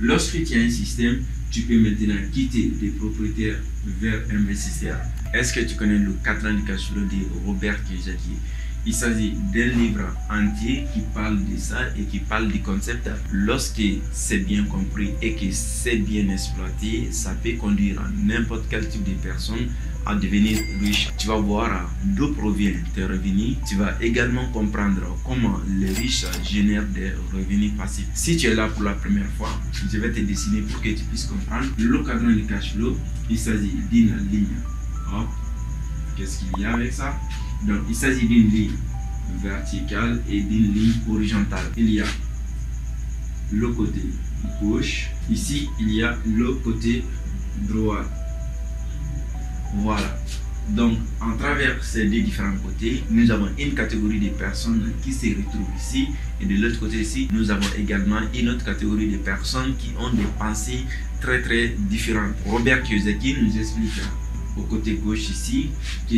Lorsque tu as un système, tu peux maintenant quitter des propriétaires vers investisseurs. Est-ce que tu connais le cadran du cash flow de Robert Kiyosaki? Il s'agit d'un livre entier qui parle de ça et qui parle du concept. Lorsque c'est bien compris et que c'est bien exploité, ça peut conduire n'importe quel type de personne à devenir riche. Tu vas voir d'où proviennent tes revenus. Tu vas également comprendre comment les riches génèrent des revenus passifs. Si tu es là pour la première fois, je vais te dessiner pour que tu puisses comprendre le cadran du cash flow. Il s'agit d'une ligne. Hop. Qu'est-ce qu'il y a avec ça? Donc, il s'agit d'une ligne verticale et d'une ligne horizontale. Il y a le côté gauche. Ici, il y a le côté droit. Voilà. Donc, en travers ces deux différents côtés, nous avons une catégorie de personnes qui se retrouvent ici. Et de l'autre côté ici, nous avons également une autre catégorie de personnes qui ont des pensées très différentes. Robert Kiyosaki nous explique au côté gauche ici que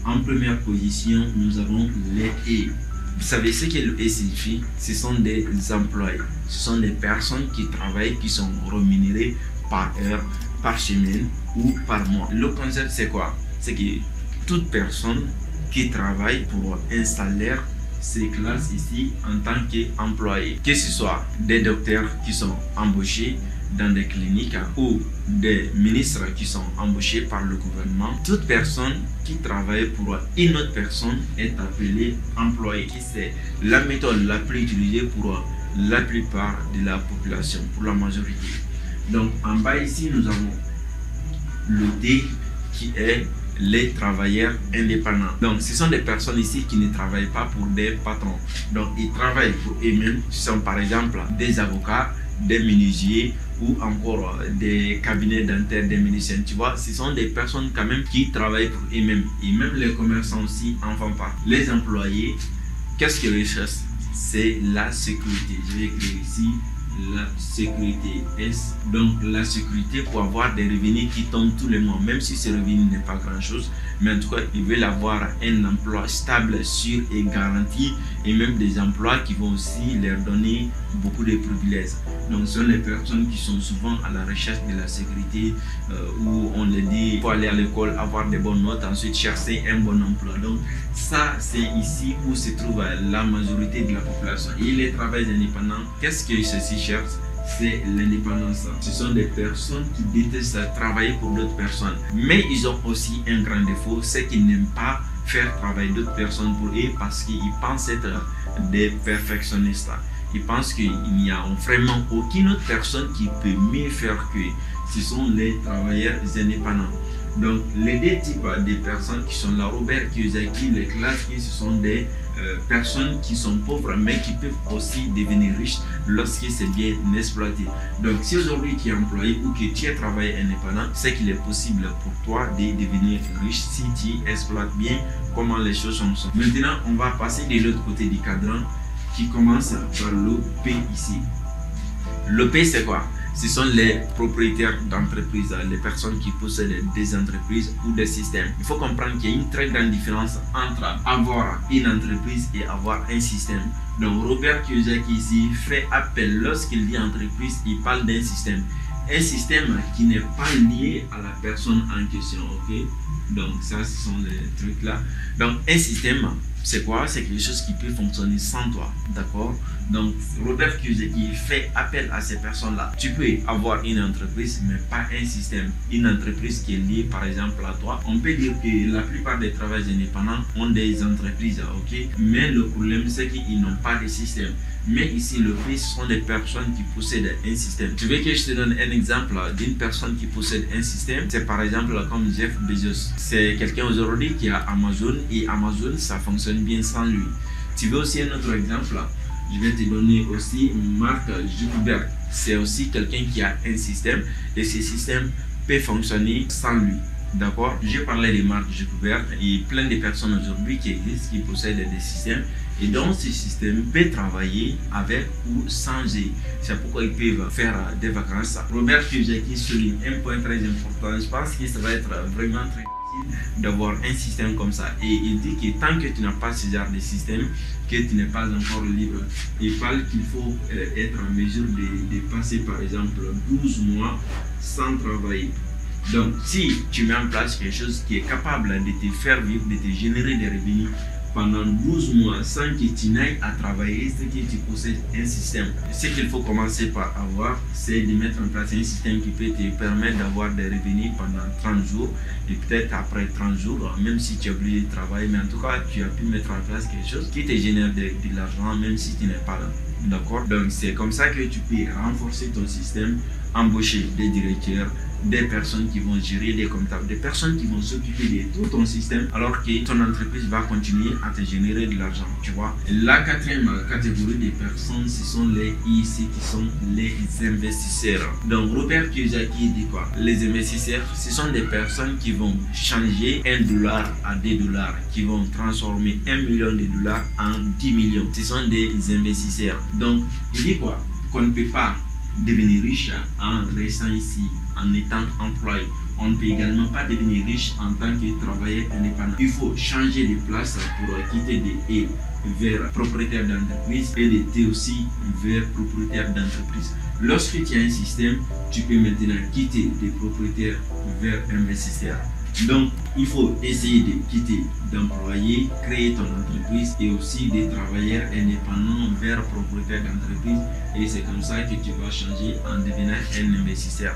en première position, nous avons les E. Vous savez ce que le E signifie? Ce sont des employés. Ce sont des personnes qui travaillent, qui sont rémunérées par heure, par semaine ou par mois. Le concept, c'est quoi? C'est que toute personne qui travaille pour un salaire se classe ici en tant qu'employé. Que ce soit des docteurs qui sont embauchés dans des cliniques ou des ministres qui sont embauchés par le gouvernement, toute personne qui travaille pour une autre personne est appelée employé. C'est la méthode la plus utilisée pour la plupart de la population, pour la majorité. Donc en bas ici, nous avons le D qui est les travailleurs indépendants. Donc ce sont des personnes ici qui ne travaillent pas pour des patrons. Donc ils travaillent pour eux-mêmes. Ce sont par exemple des avocats, des menuisiers ou encore des cabinets dentaires, des médecins. Tu vois, ce sont des personnes quand même qui travaillent pour eux-mêmes. Et même les commerçants aussi en font part. Les employés, qu'est-ce qu'ils recherchent? C'est la sécurité. Je vais écrire ici la sécurité S. Donc la sécurité pour avoir des revenus qui tombent tous les mois, même si ce revenu n'est pas grand chose, mais en tout cas ils veulent avoir un emploi stable, sûr et garanti, et même des emplois qui vont aussi leur donner beaucoup de privilèges. Donc ce sont les personnes qui sont souvent à la recherche de la sécurité, où on leur dit il faut aller à l'école, avoir des bonnes notes, ensuite chercher un bon emploi. Donc ça c'est ici où se trouve la majorité de la population. Et les travailleurs indépendants, qu'est-ce que ceci cherche? C'est l'indépendance. Ce sont des personnes qui détestent travailler pour d'autres personnes, mais ils ont aussi un grand défaut, c'est qu'ils n'aiment pas faire travailler d'autres personnes pour eux parce qu'ils pensent être des perfectionnistes. Ils pensent qu'il n'y a vraiment aucune autre personne qui peut mieux faire que ce sont les travailleurs indépendants. Donc les deux types de personnes qui sont là, Robert Kiyosaki les classe, ce sont des personnes qui sont pauvres mais qui peuvent aussi devenir riches lorsque c'est bien exploité. Donc si aujourd'hui tu es employé ou que tu es travailleur indépendant, c'est qu'il est possible pour toi de devenir riche si tu exploites bien comment les choses sont. Maintenant on va passer de l'autre côté du cadran qui commence par le P ici. Le P c'est quoi? Ce sont les propriétaires d'entreprises, les personnes qui possèdent des entreprises ou des systèmes. Il faut comprendre qu'il y a une très grande différence entre avoir une entreprise et avoir un système. Donc Robert Kiyosaki ici fait appel, lorsqu'il dit entreprise, il parle d'un système. Un système qui n'est pas lié à la personne en question, ok? Donc ça, ce sont les trucs là. Donc un système, c'est quoi? C'est quelque chose qui peut fonctionner sans toi, d'accord? Donc Robert Kiyosaki fait appel à ces personnes-là. Tu peux avoir une entreprise, mais pas un système. Une entreprise qui est liée par exemple à toi. On peut dire que la plupart des travailleurs indépendants ont des entreprises, ok? Mais le problème, c'est qu'ils n'ont pas de système. Mais ici, le P, ce sont des personnes qui possèdent un système. Tu veux que je te donne un exemple d'une personne qui possède un système? C'est par exemple comme Jeff Bezos. C'est quelqu'un aujourd'hui qui a Amazon, et Amazon, ça fonctionne bien sans lui. Tu veux aussi un autre exemple? Je vais te donner aussi Mark Zuckerberg. C'est aussi quelqu'un qui a un système, et ce système peut fonctionner sans lui. D'accord? J'ai parlé de Mark Zuckerberg et plein de personnes aujourd'hui qui existent, qui possèdent des systèmes. Et donc, ce système peut travailler avec ou sans eux. C'est pourquoi ils peuvent faire des vacances. Robert Kiyosaki souligne un point très important. Je pense que ça va être vraiment très d'avoir un système comme ça. Et il dit que tant que tu n'as pas ce genre de système, que tu n'es pas encore libre. Il parle qu'il faut être en mesure de passer par exemple 12 mois sans travailler. Donc si tu mets en place quelque chose qui est capable de te faire vivre, de te générer des revenus pendant 12 mois sans que tu n'ailles à travailler, c'est que tu possèdes un système. Ce qu'il faut commencer par avoir, c'est de mettre en place un système qui peut te permettre d'avoir des revenus pendant 30 jours et peut-être après 30 jours, même si tu as oublié de travailler, mais en tout cas, tu as pu mettre en place quelque chose qui te génère de l'argent même si tu n'es pas là. D'accord? Donc c'est comme ça que tu peux renforcer ton système, embaucher des directeurs, des personnes qui vont gérer des comptables, des personnes qui vont s'occuper de tout ton système, alors que ton entreprise va continuer à te générer de l'argent, tu vois. La quatrième catégorie de personnes, ce sont les IC qui sont les investisseurs. Donc Robert Kiyosaki dit quoi? Les investisseurs, ce sont des personnes qui vont changer $1 à $2, qui vont transformer $1 million en 10 millions. Ce sont des investisseurs. Donc il dit quoi? Qu'on ne peut pas devenir riche en restant ici, en étant employé. On ne peut également pas devenir riche en tant que travailleur indépendant. Il faut changer de place pour quitter de E vers propriétaire d'entreprise et de T aussi vers propriétaire d'entreprise. Lorsque tu as un système, tu peux maintenant quitter des propriétaires vers investisseurs. Donc, il faut essayer de quitter d'employés, créer ton entreprise et aussi des travailleurs indépendants vers propriétaire d'entreprise. Et c'est comme ça que tu vas changer en devenant un investisseur.